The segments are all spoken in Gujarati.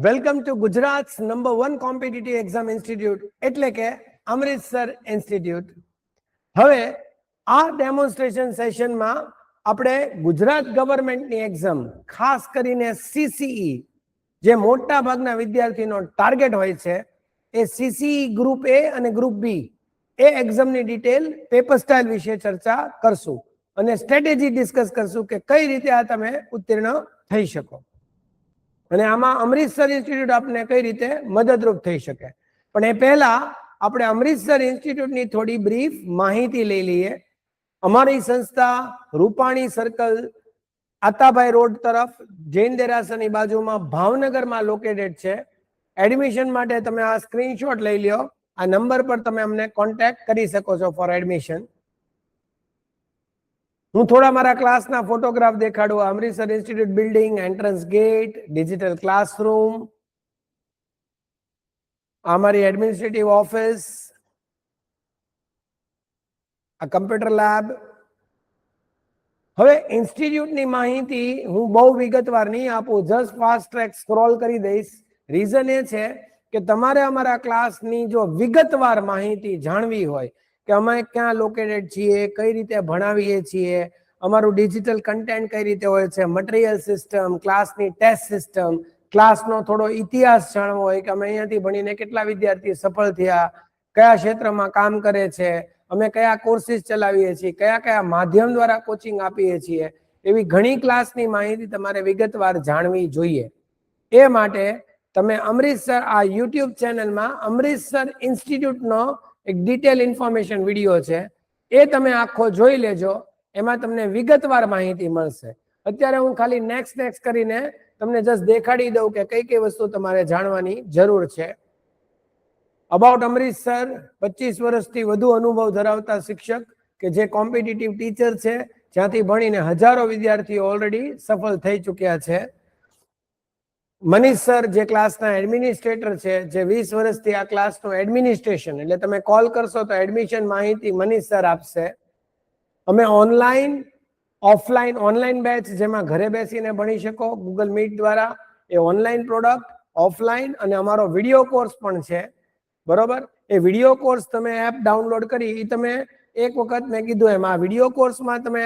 Welcome to Gujarat number 1 competitive exam institute એટલે કે અમૃતસર ઇન્સ્ટિટ્યૂટ. હવે આ ડેમોન્સ્ટ્રેશન સેશનમાં આપણે ગુજરાત ગવર્મેન્ટની એક્ઝામ ખાસ કરીને સીસીઈ જે મોટા ભાગના વિદ્યાર્થીનો ટાર્ગેટ હોય છે એ સીસીઈ ગ્રુપ એ અને ગ્રુપ બી એ એક્ઝામની ડિટેલ પેપર સ્ટાઇલ વિશે ચર્ચા કરશું અને સ્ટ્રેટેજી ડિસ્કસ કરશું કે કઈ રીતે આ તમે ઉત્તીર્ણ થઈ શકો અને આમાં અમૃતસર ઇન્સ્ટિટ્યૂટ આપને કઈ રીતે મદદરૂપ થઈ શકે. પણ એ પહેલા આપણે અમૃતસર ઇન્સ્ટિટ્યૂટની થોડી બ્રીફ માહિતી લઈ લઈએ. અમારી સંસ્થા રૂપાણી સર્કલ આતાભાઈ રોડ તરફ જૈન દેરાસરની બાજુમાં ભાવનગરમાં લોકેટેડ છે. એડમિશન માટે તમે આ સ્ક્રીનશોટ લઈ લ્યો. આ નંબર પર તમે અમને કોન્ટેક્ટ કરી શકો છો ફોર એડમિશન. હું થોડા મારા ક્લાસના ફોટોગ્રાફ દેખાડું. Amritsar institute building, entrance gate, digital classroom, અમારી એડમિનિસ્ટ્રેટિવ ઓફિસ, આ કમ્પ્યુટર લેબ. હવે ઇન્સ્ટિટ્યૂટની માહિતી હું બહુ વિગતવાર નહીં આપું, જસ્ટ ફાસ્ટ ટ્રેક સ્ક્રોલ કરી દઈશ. રીઝન એ છે કે તમારે અમારા ક્લાસની જો વિગતવાર માહિતી જાણવી હોય કે અમે ક્યાં લોકેટેડ છીએ, કઈ રીતે ભણાવીએ છીએ, અમારું ડિજિટલ કન્ટેન્ટ કઈ રીતે હોય છે, મટીરિયલ સિસ્ટમ, ક્લાસની ટેસ્ટ સિસ્ટમ, ક્લાસનો થોડો ઇતિહાસ જાણવો હોય કે અમે અહીંયાથી ભણીને કેટલા વિદ્યાર્થી સફળ થયા, કયા ક્ષેત્રમાં કામ કરે છે, અમે કયા કોર્સિસ ચલાવીએ છીએ, કયા કયા માધ્યમ દ્વારા કોચિંગ આપીએ છીએ, એવી ઘણી ક્લાસની માહિતી તમારે વિગતવાર જાણવી જોઈએ. એ માટે તમે અમૃતસર આ યુટ્યુબ ચેનલમાં અમૃતસર ઇન્સ્ટિટ્યૂટનો એક ડિટેલ ઇન્ફોર્મેશન વિડીયો છે, એ તમે આખો જોઈ લેજો. એમાં તમને વિગતવાર માહિતી મળશે. અત્યારે હું ખાલી નેક્સ્ટ કરીને તમને જસ્ટ દેખાડી દઉં કે કઈ કઈ વસ્તુ તમારે જાણવાની જરૂર છે. અબાઉટ અમૃતસર 25 વર્ષથી વધુ અનુભવ ધરાવતા શિક્ષક કે જે કોમ્પિટિટિવ ટીચર છે, જ્યાંથી ભણીને હજારો વિદ્યાર્થીઓ ઓલરેડી સફળ થઈ ચૂક્યા છે. મનીષ સર જે ક્લાસના એડમિનિસ્ટ્રેટર છે, જે 20 વર્ષથી આ ક્લાસનું એડમિનિસ્ટ્રેશન, એટલે તમે કોલ કરશો તો એડમિશન માહિતી મનીષ સર આપશે. અમે ઓનલાઈન ઓફલાઈન ઓનલાઈન બેચ જેમાં ઘરે બેસીને ભણી શકો ગૂગલ મીટ દ્વારા, એ ઓનલાઈન પ્રોડક્ટ, ઓફલાઈન અને અમારો વિડીયો કોર્સ પણ છે. બરોબર, એ વિડીયો કોર્સ તમે એપ ડાઉનલોડ કરી, એ તમે એક વખત મેં કીધું એમ આ વિડીયો કોર્સમાં તમે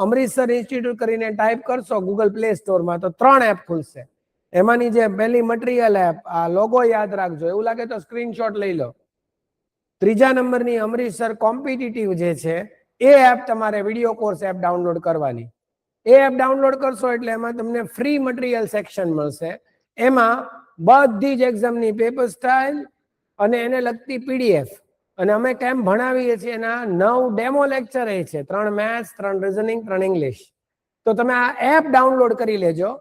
અમૃતસર ઇન્સ્ટિટ્યૂટ કરીને ટાઈપ કરશો ગૂગલ પ્લે સ્ટોરમાં તો 3 એપ ખુલશે. એમાંની જે પહેલી મટીરિયલ એપ, આ લોગો યાદ રાખજો, એવું લાગે તો સ્ક્રીનશોટ લઈ લો. 3જા નંબરની અમૃતસર કોમ્પિટિટિવ જે છે એ એપ તમારે વિડીયો કોર્સ એપ ડાઉનલોડ કરવાની. એ એપ ડાઉનલોડ કરશો એટલે એમાં તમને ફ્રી મટીરિયલ સેક્શન મળશે. એમાં બધી જ એક્ઝામની પેપર સ્ટાઇલ અને એને લગતી પીડીએફ અને અમે કેમ ભણાવીએ છીએ એના 9 ડેમો લેક્ચર એ છે, 3 મેથ્સ, 3 રિઝનિંગ, 3 ઇંગ્લિશ. તો તમે આ એપ ડાઉનલોડ કરી લેજો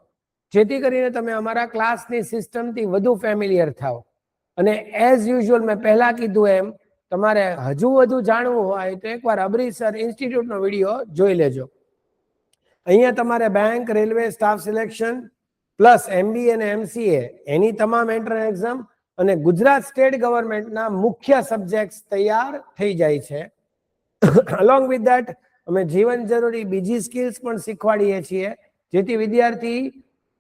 જેથી કરીને તમે અમારા ક્લાસની સિસ્ટમથી વધુ ફેમિલિયર થાઓ. અને એઝ યુઝ્યુઅલ મેં પહેલા કીધું એમ તમારે હજુ વધુ જાણવું હોય તો એકવાર અમૃતસર ઇન્સ્ટિટ્યૂટનો વિડીયો જોઈ લેજો. અહીંયા તમારે bank, railway, staff selection plus MBA અને MCA એની તમામ એન્ટ્રન્સ એક્ઝામ અને ગુજરાત સ્ટેટ ગવર્મેન્ટના મુખ્ય સબ્જેક્ટ્સ તૈયાર થઈ જાય છે. અલોંગ વિથ ધેટ અમે જીવન જરૂરી બીજી સ્કિલ્સ પણ શીખવાડીએ છીએ જેથી વિદ્યાર્થી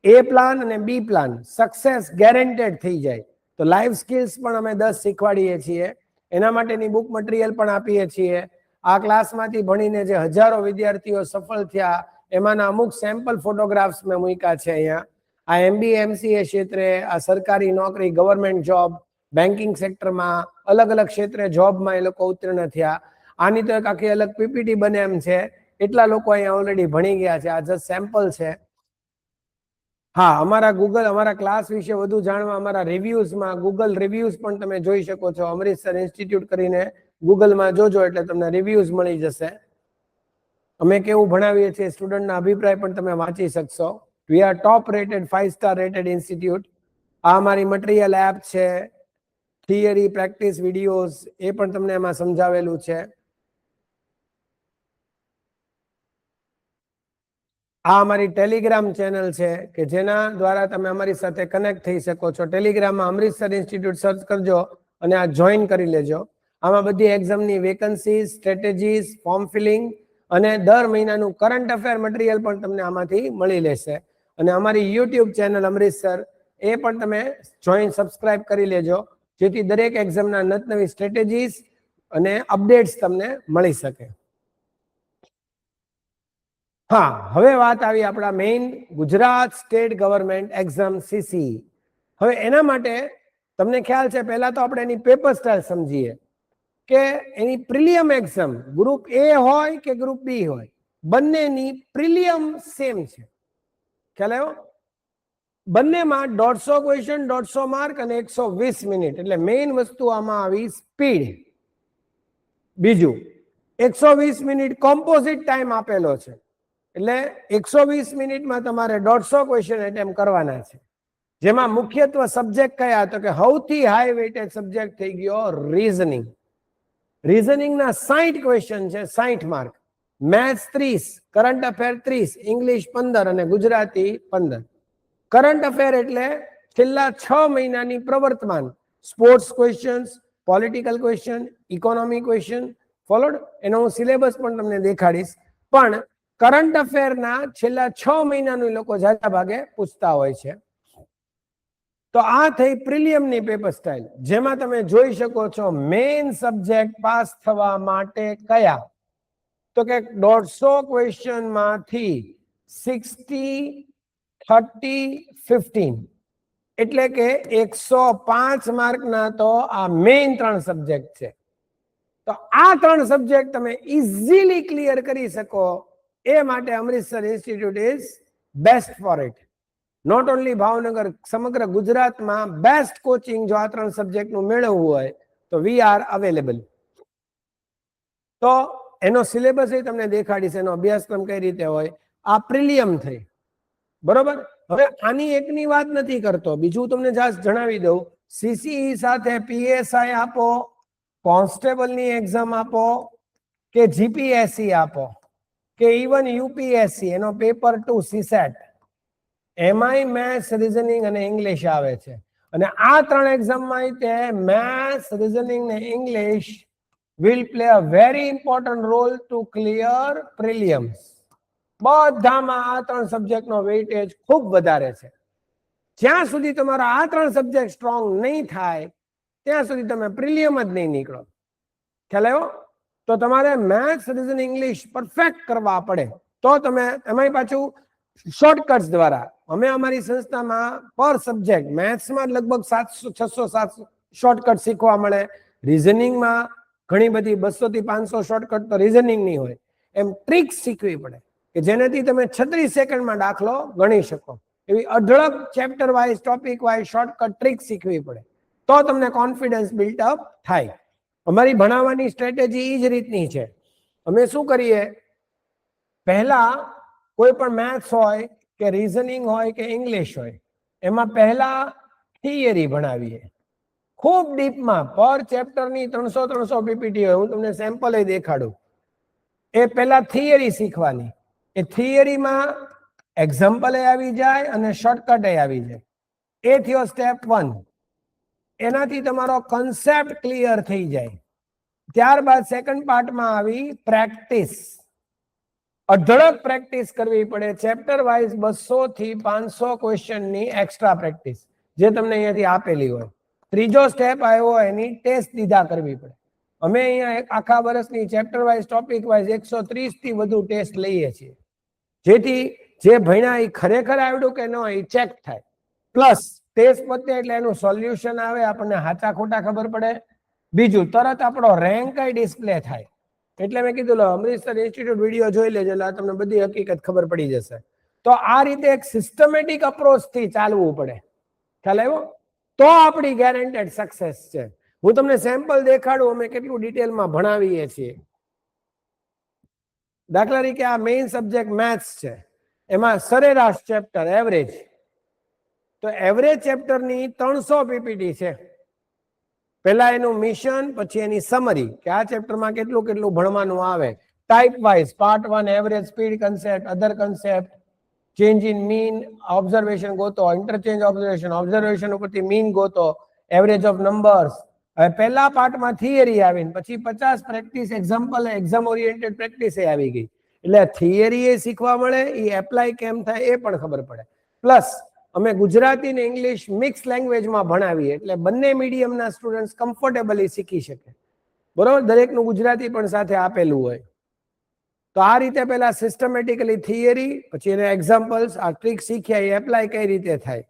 A પ્લાન અને B પ્લાન સક્સેસ ગેરંટેડ થઈ જાય. તો લાઈફ સ્કિલ્સ પણ અમે 10 શીખવાડીએ છીએ. એના માટેની બુક મટીરિયલ પણ આપીએ છીએ. આ ક્લાસમાંથી ભણીને જે હજારો વિદ્યાર્થીઓ સફળ થયા એમાંના અમુક સેમ્પલ ફોટોગ્રાફ્સ મેં મૂક્યા છે અહીંયા. આ MBA MCA ક્ષેત્રે, આ સરકારી નોકરી, ગવર્મેન્ટ જોબ, બેન્કિંગ સેક્ટરમાં, અલગ અલગ ક્ષેત્રે જોબમાં એ લોકો ઉત્તીર્ણ થયા. આની તો એક આખી અલગ PPT બને એમ છે. એટલા લોકો અહીંયા ઓલરેડી ભણી ગયા છે. આ જસ્ટ સેમ્પલ છે. હા, અમારા ક્લાસ વિશે વધુ જાણવા અમારા રિવ્યુઝમાં ગૂગલ રિવ્યુઝ પણ તમે જોઈ શકો છો. અમૃતસર ઇન્સ્ટિટ્યૂટ કરીને ગૂગલમાં જોજો એટલે તમને રિવ્યુઝ મળી જશે. અમે કેવું ભણાવીએ છીએ સ્ટુડન્ટના અભિપ્રાય પણ તમે વાંચી શકશો. We are top rated 5 star rated institute. આ અમારી મટીરિયલ એપ છે, થિયરી પ્રેક્ટિસ વિડીયોઝ એ પણ તમને એમાં સમજાવેલું છે. આ અમારી ટેલિગ્રામ ચેનલ છે કે જેના દ્વારા તમે અમારી સાથે કનેક્ટ થઈ શકો છો. ટેલિગ્રામમાં અમૃતસર ઇન્સ્ટિટ્યૂટ સર્ચ કરજો અને આ જોઈન કરી લેજો. આમાં બધી એક્ઝામની વેકન્સીઝ, સ્ટ્રેટેજીસ, ફોર્મ ફિલિંગ અને દર મહિનાનું કરંટ અફેર મટીરિયલ પણ તમને આમાંથી મળી લેશે. અને અમારી યુટ્યુબ ચેનલ અમૃતસર એ પણ તમે જોઈન સબસ્ક્રાઇબ કરી લેજો, જેથી દરેક એક્ઝામના નવી સ્ટ્રેટેજીસ અને અપડેટ્સ તમને મળી શકે. હા, હવે વાત આવી આપણા main Gujarat state government exam CCE. હવે એના માટે તમને ખ્યાલ છે, પહેલા તો આપણે એની પેપર સ્ટાઇલ સમજીએ કે એની પ્રિલિયમ એક્ઝામ ગ્રુપ A હોય કે ગ્રુપ B હોય, બંનેની પ્રિલિયમ સેમ છે. ખ્યાલ આવ્યો? બંનેમાં 150 ક્વેશ્ચન, 150 માર્ક અને 120 મિનિટ. એટલે મેઇન વસ્તુ આમાં આવી સ્પીડ. બીજું 120 મિનિટ કોમ્પોઝિટ ટાઈમ આપેલો છે, એટલે 120 મિનિટમાં તમારે 150 ક્વેશ્ચન એટેમ્પ કરવાના છે, જેમાં મુખ્યત્વે સબ્જેક્ટ કયા? તો કે સૌથી હાઈ વેટેજ સબ્જેક્ટ થઈ ગયો રીઝનિંગ. રીઝનિંગના 60 ક્વેશ્ચન છે, 60 mark. Maths 30, current affair 30, English 15 અને ગુજરાતી 15. કરંટ અફેર એટલે છેલ્લા 6 મહિનાની પ્રવર્તમાન sports questions, political question, economy question followed. એનો હું સિલેબસ પણ તમને દેખાડીશ. પણ કરંટ અફેરના છેલ્લા 6 મહિનાનું લોકો જાજા ભાગે પૂછતા હોય છે. તો આ થઈ પ્રિલિયમની પેપર સ્ટાઇલ, જેમાં તમે જોઈ શકો છો મેઇન સબ્જેક્ટ પાસ થવા માટે કયા? તો કે 150 ક્વેશ્ચન માંથી 60, 30, 15 એટલે કે 105 માર્કના તો આ મેઇન 3 સબ્જેક્ટ છે. તો આ 3 સબ્જેક્ટ તમે ઇઝીલી ક્લિયર કરી શકો એ માટે Amritsar institute is best for it. Not only Bhavnagar, સમગ્ર ગુજરાતમાં બેસ્ટ કોચિંગ જો આ 3 સબ્જેક્ટનું મેળવવું હોય તો વી આર અવેલેબલ. તો એનો સિલેબસ એ તમને દેખાડીશ, એનો અભ્યાસક્રમ કઈ રીતે હોય. આ પ્રિલિયમ થઈ, બરોબર. હવે આની એકની વાત નથી કરતો, બીજું તમને જણાવી દઉં. CCE સાથે PSI આપો, કોન્સ્ટેબલની એક્ઝામ આપો કે GPSC આપો કે ઇવન UPSC એનો પેપર 2 CSAT, એમાંય મેથ્સ, રીઝનિંગ અને ઇંગ્લિશ આવે છે. અને આ 3 એક્ઝામમાં તે મેથ્સ, રીઝનિંગ ને English will play a very important role to clear prelims. બધામાં આ 3 સબ્જેક્ટનો વેઇટેજ ખૂબ વધારે છે. જ્યાં સુધી તમારા આ 3 સબ્જેક્ટ સ્ટ્રોંગ નહીં થાય ત્યાં સુધી તમે પ્રિલિયમ જ નહીં નીકળો. ખ્યાલ આવ્યો? તો તમારે મેથ્સ, રીઝનિંગ, ઇંગ્લિશ પરફેક્ટ કરવા પડે, તો તમે એમાંય પાછું શોર્ટકટ્સ દ્વારા. અમે અમારી સંસ્થામાં પર સબ્જેક્ટ મેથ્સમાં લગભગ 700, 600, 700 શોર્ટકટ શીખવા મળે. રીઝનિંગમાં ઘણી બધી 200 થી 500 શોર્ટકટ તો રીઝનિંગની હોય. એમ ટ્રિક્સ શીખવી પડે કે જેનાથી તમે 36 સેકન્ડમાં દાખલો ગણી શકો. એવી અઢળક chapter wise, topic wise shortcut tricks શીખવી પડે, તો તમને કોન્ફિડન્સ બિલ્ટઅપ થાય. અમારી ભણાવવાની સ્ટ્રેટેજી એ જ રીતની છે. અમે શું કરીએ, પહેલા કોઈ પણ મેથ્સ હોય કે રીઝનિંગ હોય કે ઇંગ્લિશ હોય, એમાં પહેલા થિયરી ભણાવીએ ખૂબ ડીપમાં. પર ચેપ્ટરની 300 PPT હોય, હું તમને સેમ્પલ દેખાડું. એ પહેલા થિયરી શીખવાની. એ થિયરીમાં એક્ઝામ્પલ આવી જાય અને શોર્ટકટ આવી જાય. એ થયો સ્ટેપ 1. એનાથી તમારો કન્સેપ્ટ ક્લિયર થઈ જાય. ત્યારબાદ સેકન્ડ પાર્ટમાં આવી પ્રેક્ટિસ. અઢળક પ્રેક્ટિસ કરવી પડે, ચેપ્ટર વાઇઝ 200 થી 500 ક્વેશ્ચનની એક્સ્ટ્રા પ્રેક્ટિસ જે તમને અહીંયાથી આપેલી હોય. ત્રીજો સ્ટેપ આવ્યો, એની ટેસ્ટ દીધા કરવી પડે. અમે અહીંયા આખા વર્ષની ચેપ્ટર વાઇઝ, ટોપિક વાઇઝ 130 થી વધુ ટેસ્ટ લઈએ છીએ, જેથી જે ભણ્યા એ ખરેખર આવડ્યું કે ન એ ચેક થાય. પ્લસ ટેસ્ટ પતે એટલે એનું સોલ્યુશન આવે, આપણને સાચા ખોટા ખબર પડે. બીજું, તરત આપણો રેન્ક ડિસ્પ્લે થાય. એટલે મેં કીધું લો, અમૃતસર ઇન્સ્ટિટ્યૂટ વિડીયો જોઈ લેજો, એટલે તમને બધી હકીકત ખબર પડી જશે. તો આ રીતે એક સિસ્ટમેટિક અપ્રોચથી ચાલવું પડે. ખ્યાલ આવ્યો? તો આપણી ગેરંટેડ સક્સેસ છે. હું તમને સેમ્પલ દેખાડું અમે કેટલું ડિટેલમાં ભણાવીએ છીએ. દાખલા તરીકે આ મેઇન સબ્જેક્ટ મેથ્સ છે, એમાં સરેરાશ ચેપ્ટર એવરેજ. તો એવરેજ ચેપ્ટરની 300 PPT છે. પહેલા એનું મિશન, પછી એની સમરી કે આ ચેપ્ટરમાં કેટલું કેટલું ભણવાનું આવે. Type wise part 1 average, speed concept, other concept, change in mean, observation ગોતો, ઇન્ટરચેન્જ ઓબ્ઝર્વેશન, ઓબ્ઝર્વેશન ઉપરથી મીન ગોતો, એવરેજ ઓફ નંબર્સ. હવે પહેલા પાર્ટમાં થિયરી આવીને પછી 50 practice example, exam oriented practice આવી ગઈ. એટલે થિયરી એ શીખવા મળે, એ એપ્લાય કેમ થાય એ પણ ખબર પડે. પ્લસ અમે ગુજરાતી ને ઇંગ્લિશ મિક્સ લેંગ્વેજમાં ભણાવીએ, એટલે બંને મીડિયમના સ્ટુડન્ટ્સ કમ્ફર્ટેબલી શીખી શકે. બરોબર, દરેકનું ગુજરાતી પણ સાથે આપેલું હોય. તો આ રીતે પહેલા સિસ્ટમેટિકલી થિયરી, પછી એને એક્ઝામ્પલ્સ, આ ટ્રીક શીખ્યા એ એપ્લાય કઈ રીતે થાય.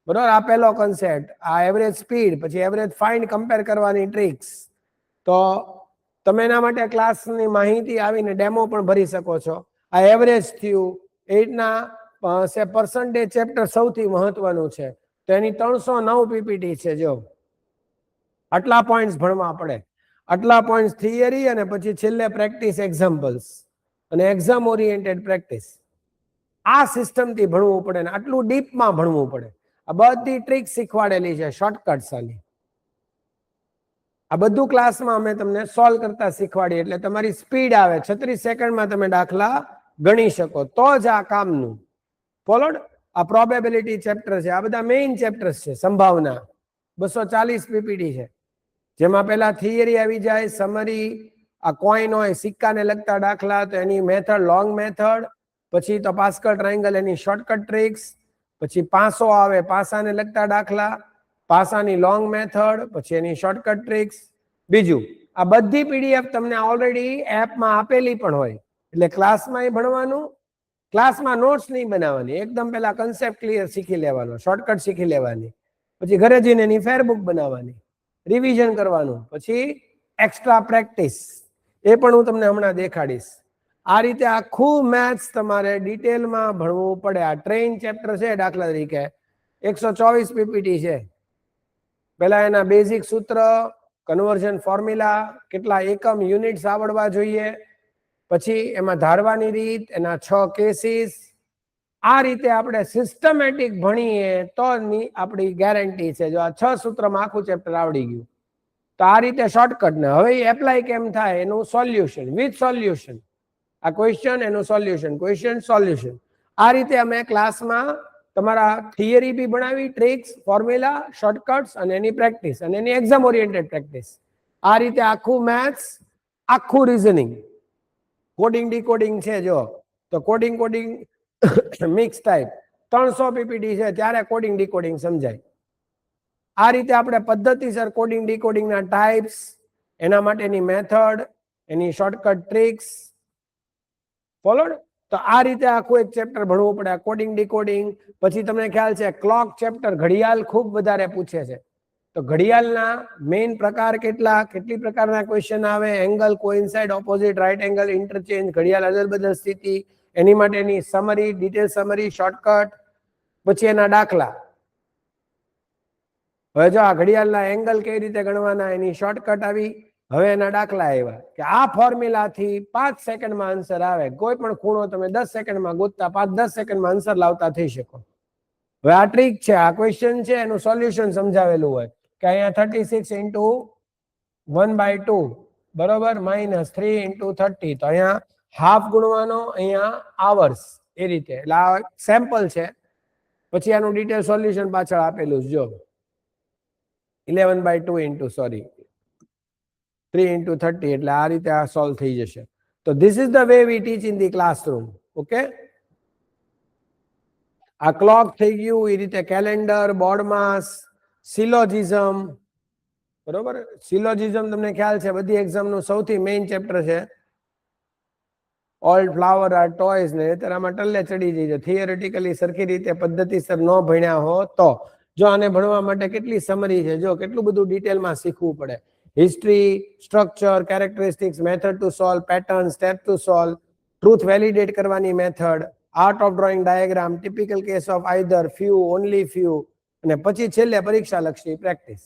બરોબર, આ પહેલો કન્સેપ્ટ. આ એવરેજ સ્પીડ, પછી એવરેજ ફાઇન્ડ કમ્પેર કરવાની ટ્રીક્સ. તો તમે એના માટે ક્લાસની માહિતી આવીને ડેમો પણ ભરી શકો છો. આ એવરેજ થયું એ રીતના પર્સન્ટેજ ચેપ્ટર સૌથી મહત્વનું છે. તો એની 309 પીપીટી છે. જો આટલા પોઈન્ટ્સ ભણવા પડે, આટલા પોઈન્ટ્સ થિયરી, અને પછી છેલ્લે પ્રેક્ટિસ એક્ઝામ્પલ્સ અને એક્ઝામ ઓરિએન્ટેડ પ્રેક્ટિસ. આ સિસ્ટમથી ભણવું પડે ને આટલું ડીપમાં ભણવું પડે. આ બધી ટ્રીક શીખવાડેલી છે, શોર્ટકટ્સ આની. આ બધું ક્લાસમાં અમે તમને સોલ્વ કરતા શીખવાડીએ, એટલે તમારી સ્પીડ આવે. 36 સેકન્ડમાં તમે દાખલા ગણી શકો, તો જ આ કામનું. ફોલોડ. આ પ્રોબેબિલિટી ચેપ્ટર છે, આ બધા મેઇન ચેપ્ટર્સ છે. સંભાવના 240 પીપીટી છે, જેમાં પહેલા થિયરી આવી જાય, સમરી, આ કોઈન હોય સિક્કાને લગતા દાખલા, તો એની મેથડ, લોંગ મેથડ, પછી તો પાસ્કલ ટ્રાયેંગલ એની શોર્ટકટ ટ્રિક્સ, પછી પાસો આવે, પાસાને લગતા દાખલા, પાસાની લોંગ મેથડ, પછી એની શોર્ટકટ ટ્રિક્સ. બીજું, આ બધી પીડીએફ તમને ઓલરેડી એપમાં આપેલી પણ હોય, એટલે ક્લાસમાં ભણવાનું, ક્લાસમાં નોટ્સ નહીં બનાવવાની. એકદમ પહેલા કન્સેપ્ટ ક્લિયર શીખી લેવાનો, શોર્ટકટ શીખી લેવાની, પછી ઘરે જઈને એની ફેરબુક બનાવવાની, રિવિઝન કરવાનું, પછી એક્સ્ટ્રા પ્રેક્ટિસ. એ પણ હું તમને હમણાં દેખાડીશ. આ રીતે આખું મેથ્સ તમારે ડિટેલમાં ભણવું પડે. આ ટ્રેન ચેપ્ટર છે, દાખલા તરીકે 124 પીપીટી છે. પહેલા એના બેઝિક સૂત્ર, કન્વર્ઝન ફોર્મ્યુલા, કેટલા એકમ યુનિટ્સ આવડવા જોઈએ, પછી એમાં ધારવાની રીત, એના 6 કેસીસ. આ રીતે આપણે સિસ્ટમેટિક ભણીએ તો આપણી ગેરંટી છે. જો આ 6 સૂત્રમાં આખું ચેપ્ટર આવડી ગયું, તો આ રીતે શોર્ટકટ ને હવે એપ્લાય કેમ થાય એનું સોલ્યુશન, વિથ સોલ્યુશન. આ ક્વેશ્ચન, એનું સોલ્યુશન, ક્વેશ્ચન, સોલ્યુશન. આ રીતે અમે ક્લાસમાં તમારા થિયરી બી ભણાવી, ટ્રિક્સ, ફોર્મ્યુલા, શોર્ટકટ્સ, અને એની પ્રેક્ટિસ, અને એની એક્ઝામ ઓરિએન્ટેડ પ્રેક્ટિસ. આ રીતે આખું મેથ્સ, આખું રીઝનિંગ, કોડિંગ ડીકોડિંગ છે. જો તો કોડિંગ મિક્સ ટાઈપ 300 પીપીટી છે, ત્યારે કોડિંગ ડીકોડિંગ સમજાય. આ રીતે આપણે પદ્ધતિસર કોડિંગ ડીકોડિંગના ટાઈપ્સ, એના માટેની મેથડ, એની શોર્ટકટ ટ્રિક્સ. ફોલોડ. તો આ રીતે આખું એક ચેપ્ટર ભણવું પડે, કોડિંગ ડીકોડિંગ. પછી તમને ખ્યાલ છે ક્લોક ચેપ્ટર, ઘડિયાળ ખૂબ વધારે પૂછે છે. તો ઘડિયાળના મેઇન પ્રકાર કેટલી પ્રકારના ક્વેશ્ચન આવે, angle, coincide, opposite, right angle, interchange, ઘડિયાળ અદલ બદલ સ્થિતિ, એની માટેની સમરી, ડિટેલ સમરી, શોર્ટકટ, પછી એના દાખલા. હવે જો આ ઘડિયાળના એંગલ કેવી રીતે ગણવાના, એની શોર્ટકટ આવી. હવે એના દાખલા આવ્યા કે આ ફોર્મ્યુલાથી 5 સેકન્ડમાં આન્સર આવે. કોઈ પણ ખૂણો તમે 10 સેકન્ડમાં ગોતતા 5-10 સેકન્ડમાં આન્સર લાવતા થઈ શકો. હવે આ ટ્રીક છે, આ ક્વેશ્ચન છે, એનું સોલ્યુશન સમજાવેલું હોય કે અહીંયા 36 into 1/2 બરોબર, -3 into 30. તો અહીંયા હાફ ગુણવાનો, અહીંયા આવર્સ, એ રીતે. એટલે આ સેમ્પલ છે. પછી આનું ડિટેલ સોલ્યુશન પાછળ આપેલું છે. જો 11/2 into 3 into 30, એટલે આ રીતે આ સોલ્વ થઈ જશે. તો this is the way V teach in the classroom. Okay, આ ક્લોક થઈ ગયું. એ રીતે કેલેન્ડર, બોર્ડ માસ, સિલોજિઝમ. બરોબર, સિલોજિઝમ તમને ખ્યાલ છે બધી એક્ઝામનું સૌથી મેઇન ચેપ્ટર છે. ઓલ્ડ ફ્લાવર આર ટોયઝ ને આમાં ટલ્લે ચડી જઈએ. થિયરેટિકલી સરખી રીતે પદ્ધતિસર ન ભણ્યા હો તો. જો આને ભણવા માટે કેટલી સમરી છે, જો કેટલું બધું ડિટેલમાં શીખવું પડે. History, structure, characteristics, method to solve, pattern, step to solve, truth validate કરવાની method, art of drawing diagram, typical case of either, few, only few, અને પછી છેલ્લે પરીક્ષા લક્ષી પ્રેક્ટિસ.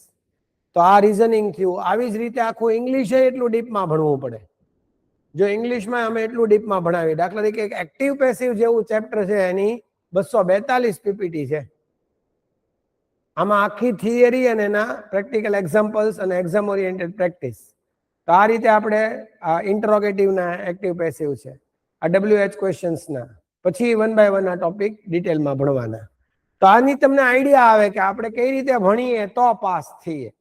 તો આ રીઝનિંગ થયું. આવી જ રીતે આખું ઇંગ્લિશ એટલું ડીપમાં ભણવું પડે. જો ઇંગ્લિશમાં અમે એટલું ડીપમાં ભણાવી, દાખલા તરીકે એક્ટિવ પેસિવ જેવું ચેપ્ટર છે, એની 242 પીપીટી છે. આમાં આખી થિયરી અને એના પ્રેક્ટિકલ એક્ઝામ્પલ્સ અને એક્ઝામ ઓરિએન્ટેડ પ્રેક્ટિસ. તો આ રીતે આપણે ઇન્ટરોગેટિવના એક્ટિવ પેસિવ છે, આ WH ક્વેશ્ચન્સના, પછી 1 by 1 આ ટોપિક ડિટેલમાં ભણવાના. તો આની તમને આઈડિયા આવે કે આપણે કઈ રીતે ભણીએ તો પાસ થઈએ.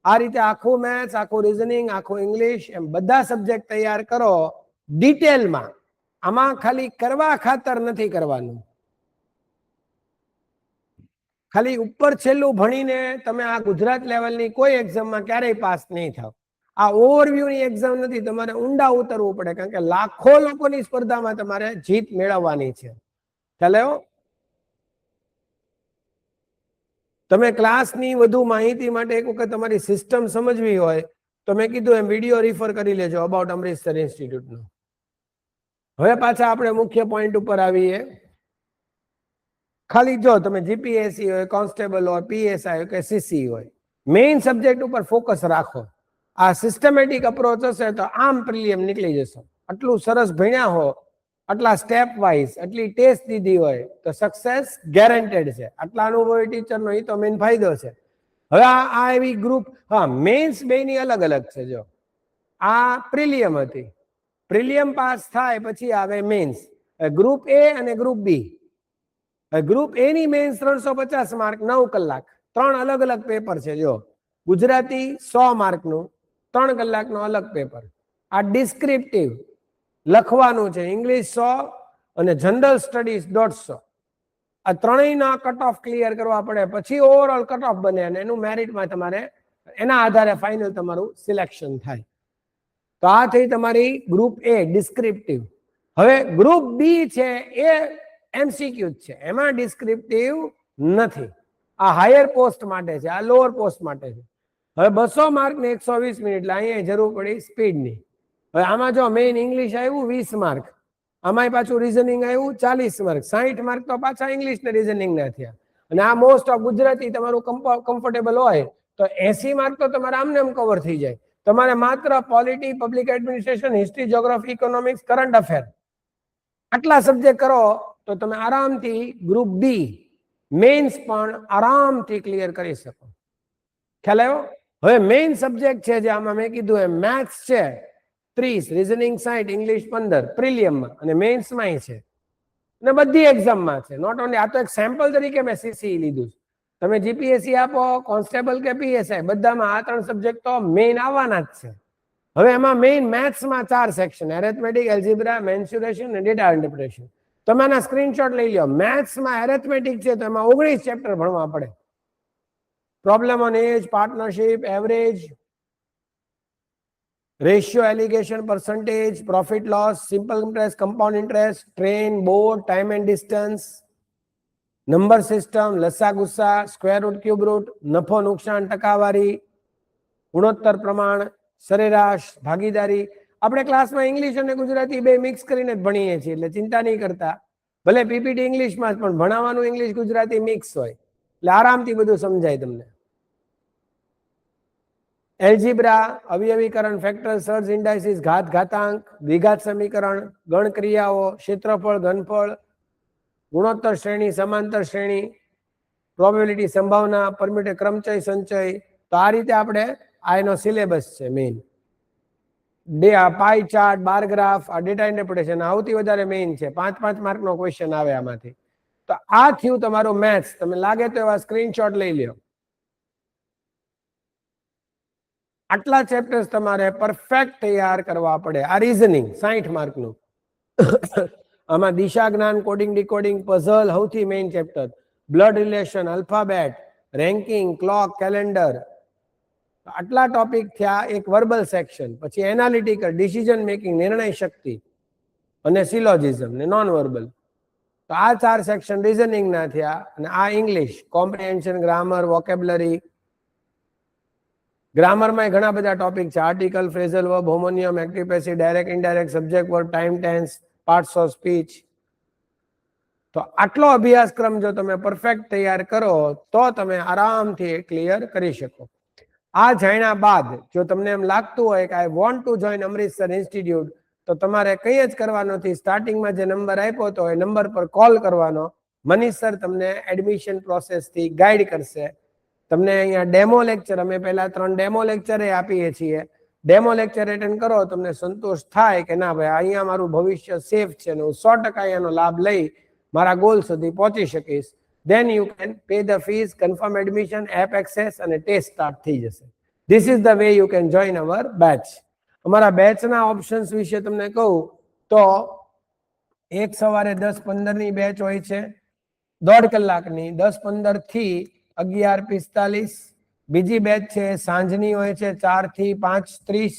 આ રીતે આખું મેથ્સ, આખું રીઝનિંગ, આખું ઇંગ્લિશ, એમ બધા સબ્જેક્ટ તૈયાર કરો ડિટેલમાં. આમાં ખાલી કરવા ખાતર નથી કરવાનું. ખાલી ઉપર છેલ્લું ભણીને તમે આ ગુજરાત લેવલની કોઈ એક્ઝામમાં ક્યારેય પાસ નહીં થાવ. આ ઓવરવ્યુ ની એક્ઝામ નથી, તમારે ઊંડા ઉતરવું પડે, કારણ કે લાખો લોકોની સ્પર્ધામાં તમારે જીત મેળવવાની છે. ખ્યાલ આવ્યો? તમે ક્લાસની વધુ માહિતી માટે એક વખત તમારી સિસ્ટમ સમજવી હોય તો મેં કીધું એમ વિડીયો રિફર કરી લેજો અબાઉટ અમૃતસર ઇન્સ્ટિટ્યૂટનો. હવે પાછા આપણે મુખ્ય પોઈન્ટ ઉપર આવીએ. ખાલી જો તમે જીપીએસસી હોય, કોન્સ્ટેબલ હોય, પીએસઆઈ હોય કે સીસી હોય, મેઇન સબ્જેક્ટ ઉપર ફોકસ રાખો. આ સિસ્ટમેટિક અપ્રોચ હશે તો આમ પ્રિલિયમ નીકળી જશો. આટલું સરસ ભણ્યા હો, આટલા સ્ટેપ વાઇઝ, આટલી ટેસ્ટ દીધી હોય તો સક્સેસ ગેરંટેડ છે. આટલા અનુભવી ટીચરનો એ તો મેઇન ફાયદો છે. હવે આ એવી ગ્રુપ, હા મેઇન્સ બેની અલગ અલગ છે. જો આ પ્રિલિયમ હતી, પ્રિલિયમ પાસ થાય પછી આવે મેઇન્સ. ગ્રુપ એ અને ગ્રુપ બી. ગ્રુપ એ ની મેઇન્સ 350 માર્ક, 9 કલાક, 3 અલગ અલગ પેપર છે. જો ગુજરાતી 100 માર્કનું 3 કલાકનો અલગ પેપર. આ ડિસ્ક્રિપ્ટિવ લખવાનું છે, ઇંગ્લિશ 100 અને જનરલ સ્ટડીઝ 150. આ ત્રણેયના કટ ઓફ ક્લિયર કરવા પડે, પછી ઓવરઓલ કટ ઓફ બને અને એનું મેરિટમાં તમારે એના આધારે ફાઇનલ તમારું સિલેક્શન થાય. તો આ થઈ તમારી ગ્રુપ એ ડિસ્ક્રિપ્ટિવ. હવે ગ્રુપ બી છે એ એમસીક્યુ છે, એમાં ડિસ્ક્રિપ્ટિવ નથી. આ હાયર પોસ્ટ માટે છે, આ લોઅર પોસ્ટ માટે છે. હવે 200 માર્ક ને 120 મિનિટ, એટલે અહીંયા જરૂર પડી સ્પીડની. હવે આમાં જો મેઇન ઇંગ્લિશ આવ્યું 20 માર્ક, આમાં પાછું રીઝનિંગ આવ્યું 40 માર્ક, 60 માર્ક તો પાછા ઇંગ્લિશ ને રીઝનિંગ ના થયા. અને આ મોસ્ટ ઓફ ગુજરાતી તમારું કમ્ફર્ટેબલ હોય તો 80 માર્ક તો તમારે આમને આમ કવર થઈ જાય. તમારે માત્ર polity, public administration, history, geography, economics, current affair આટલા સબ્જેક્ટ કરો તો તમે આરામથી ગ્રુપ બી મેઇન્સ પણ આરામથી ક્લિયર કરી શકો. ખ્યાલ આવ્યો? હવે મેઇન સબ્જેક્ટ છે જે આમાં મેં કીધું એમ મેથ્સ છે 30, રીઝનિંગ 60, ઇંગ્લિશ 15 પ્રિલિયમમાં અને મેઇન્સમાં છે અને બધી એક્ઝામમાં છે. નોટ ઓનલી, આ તો એક સેમ્પલ તરીકે મેં સીસી લીધું. તમે જીપીએસસી આપો, કોન્સ્ટેબલ કે પીએસઆઈ, બધામાં આ 3 સબ્જેક્ટ તો મેઇન આવવાના જ છે. હવે એમાં main મેથ્સમાં 4 section, arithmetic, algebra, mensuration અને ડેટા ઇન્ટરપ્રિટેશન. તમે આના સ્ક્રીનશોટ લઈ લો. મેથ્સમાં એરેથમેટિક છે તો એમાં 19 ચેપ્ટર ભણવા પડે. Problem on age, partnership, average, ratio, alligation, percentage, profit loss, simple interest, compound interest, train, board, time and distance, number system, લસા ગુસ્સા, સ્ક્વેર રૂટ, ક્યુબ રૂટ, નફો નુકસાન, ટકાવારી, ગુણોત્તર પ્રમાણ, સરેરાશ, ભાગીદારી. આપણે ક્લાસમાં ઇંગ્લિશ અને ગુજરાતી બે મિક્સ કરીને જ ભણીએ છીએ, એટલે ચિંતા નહીં કરતા. ભલે પીપીટી ઇંગ્લિશમાં જ પણ ભણાવવાનું ઇંગ્લિશ ગુજરાતી મિક્સ હોય, એટલે આરામથી બધું સમજાય તમને. એલ્જિબ્રા, અવયવીકરણ, ફેક્ટર, સર્ચ, ઇન્ડાઇસિસ, ઘાત, ઘાતાંક, દ્વિઘાત સમીકરણ, ગણ ક્રિયાઓ, ક્ષેત્રફળ, ઘનફળ, ગુણોત્તર શ્રેણી, સમાંતર શ્રેણી, પ્રોબેબિલિટી, સંભાવના, પરમ્યુટેડ, ક્રમચય, સંચય. તો આ રીતે આપણે આ એનો સિલેબસ છે મેઇન. પાઈ ચાર્ટ, બાર ગ્રાફ, આ ડેટા ઇન્ટરપ્રિટેશન સૌથી વધારે મેઇન છે. 5-5 માર્કનો ક્વેશ્ચન આવે આમાંથી. તો આ થયું તમારું મેથ્સ. તમે લાગે તો એવા સ્ક્રીનશોટ લઈ લ્યો. આટલા ચેપ્ટર્સ તમારે પરફેક્ટ તૈયાર કરવા પડે. આ રીઝનિંગ 60 માર્કનું. આમાં દિશા જ્ઞાન, કોડિંગ, ડીકોડિંગ, પઝલ સૌથી main chapter, blood relation, alphabet, ranking, clock, calendar. આટલા ટોપિક થયા. એક વર્બલ સેક્શન, પછી એનાલિટિકલ, ડિસિઝન મેકિંગ, નિર્ણય શક્તિ અને સિલોજિઝમ ને નોન વર્બલ. તો આ 4 સેક્શન રીઝનિંગ ના થયા. અને આ ઇંગ્લિશ, કોમ્પ્રિહેન્શન, ગ્રામર, વોકેબ્યુલરી. ગ્રામરમાં ઘણા બધા ટોપિક છે. Article, phrasal verb, homonym, active passive, direct, indirect, subject verb, time tense, parts of speech. તો આટલો અભ્યાસક્રમ જો તમે પરફેક્ટ તૈયાર કરો તો તમે આરામથી ક્લિયર કરી શકો. આ જાણ્યા બાદ જો તમને એમ લાગતું હોય કે I want to join Amritsar institute, તો તમારે કંઈ જ કરવાનું નથી. સ્ટાર્ટિંગમાં જે નંબર આપ્યો હતો એ નંબર પર કોલ કરવાનો. મનીષ સર તમને એડમિશન પ્રોસેસથી ગાઈડ કરશે. તમને અહીંયા ડેમો લેક્ચર, અમે પહેલા 3 ડેમો લેક્ચરે આપીએ છીએ. ડેમો લેક્ચર એટેન્ડ કરો, તમને સંતોષ થાય કે ના ભાઈ અહીંયા મારું ભવિષ્ય સેફ છે ને હું 100% એનો લાભ લઈ મારા ગોલ સુધી પહોંચી શકીશ, then you can pay the fees, confirm admission, app access અને ટેસ્ટ સ્ટાર્ટ થઈ જશે. This is the way you can join our batch. અમારા બેચના ઓપ્શન્સ વિશે તમને કહું તો એક સવારે 10-15 ની બેચ હોય છે, 1.5 કલાકની 10:15 થી 11:45. બીજી બેચ છે સાંજની હોય છે 4 થી 5:30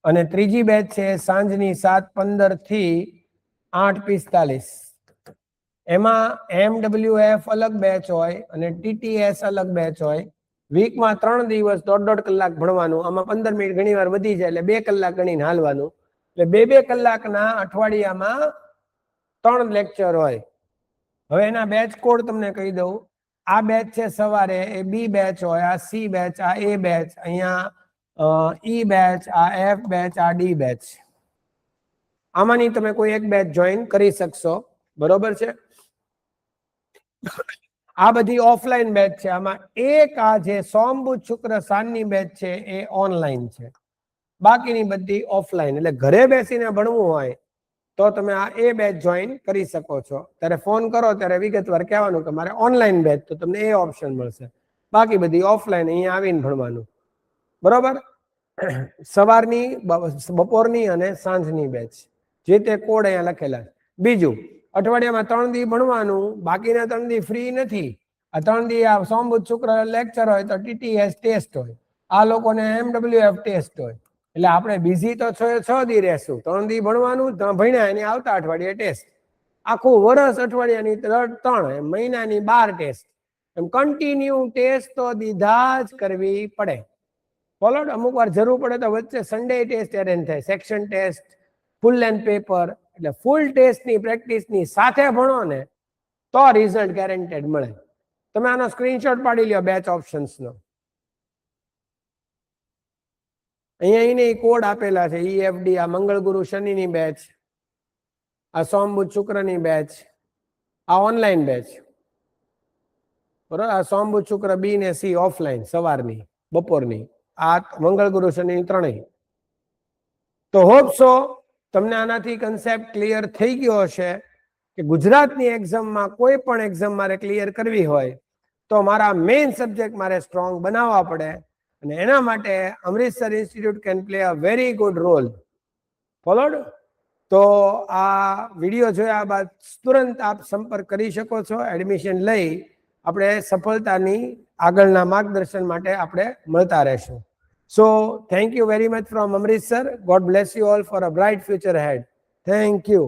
અને ત્રીજી બેચ છે સાંજની 7:15 થી 8:45. એમાં MWF અલગ બેચ હોય અને TTS અલગ બેચ હોય. વીકમાં 3 દિવસ 1.5 કલાક ભણવાનું, આમાં 15 મિનિટ ઘણી વાર વધી જાય એટલે 2 કલાક ગણીને હાલવાનું. એટલે 2 કલાકના અઠવાડિયામાં 3 લેક્ચર હોય. હવે એના બેચ કોડ તમને કહી દઉં. આ બેચ છે સવારે, એ બી બેચ હોય, આ સી બેચ, આ એ બેચ, અહીંયા ઈ બેચ, આ એફ બેચ, આ ડી બેચ. આમાંની તમે કોઈ એક બેચ જોઈન કરી શકશો, બરોબર છે. આ બધી ઓફલાઈન બેચ છે. આમાં એક આ જે સોમ બુધ શુક્ર સાંજની બેચ છે એ ઓનલાઈન છે, બાકીની બધી ઓફલાઈન. એટલે ઘરે બેસીને ભણવું હોય તો તમે આ એ બેચ જોઈન કરી શકો છો. ત્યારે ફોન કરો ત્યારે વિગતવાર કહેવાનું કે મારે ઓનલાઈન બેચ, તો તમને એ ઓપ્શન મળશે. બાકી બધી ઓફલાઈન અહીંયા આવીને ભણવાનું, બરોબર. સવારની, બપોરની અને સાંજની બેચ, જે તે કોડ અહીંયા લખેલા છે. બીજું, અઠવાડિયામાં 3 દી ભણવાનું, બાકીના 3 દી ફ્રી નથી. આ 3 દી આ સોમ બુધ શુક્ર લેક્ચર હોય તો TTS ટેસ્ટ હોય, આ લોકોને MWF ટેસ્ટ હોય. એટલે આપણે બીઝી તો 6 દી રહેશું. 3 દી ભણવાનું, ભણ્યા એની આવતા અઠવાડિયે ટેસ્ટ. આખું વર્ષ અઠવાડિયાની 3, મહિનાની 12 ટેસ્ટ. એમ કન્ટિન્યુ ટેસ્ટ તો દીધા જ કરવી પડે. બોલો, અમુક વાર જરૂર પડે તો વચ્ચે સન્ડે ટેસ્ટ એરેન્જ થાય, સેક્શન ટેસ્ટ, ફૂલ લેન્થ પેપર. એટલે ફૂલ ટેસ્ટની પ્રેક્ટિસની સાથે ભણો ને તો રિઝલ્ટ ગેરંટેડ મળે. તમે આનો સ્ક્રીનશોટ પાડી લ્યો બેચ ઓપ્શન્સનો. અહીંયા એને કોડ આપેલા છે, EFD. આ મંગળ ગુરુ શનિની બેચ, આ સોમ બુધ શુક્રની બેચ, આ ઓનલાઈન બેચ, બરોબર. આ સોમ બુધ શુક્ર બી ને સી ઓફલાઈન, સવારની, બપોરની. આ મંગળ ગુરુ શનિ ત્રણેય. તો હોપ સો તમને આનાથી કન્સેપ્ટ ક્લિયર થઈ ગયો હશે કે ગુજરાતની એક્ઝામમાં કોઈ પણ એક્ઝામ મારે ક્લિયર કરવી હોય તો મારા મેઇન સબ્જેક્ટ મારે સ્ટ્રોંગ બનાવવા પડે. અને એના માટે Amritsar institute can play a very good role. Followed. તો આ વિડીયો જોયા બાદ તુરંત આપ સંપર્ક કરી શકો છો. એડમિશન લઈ આપણે સફળતાની આગળના માર્ગદર્શન માટે આપણે મળતા રહેશું. So thank you very much from Amritsar. God bless you all for a bright future ahead. Thank you.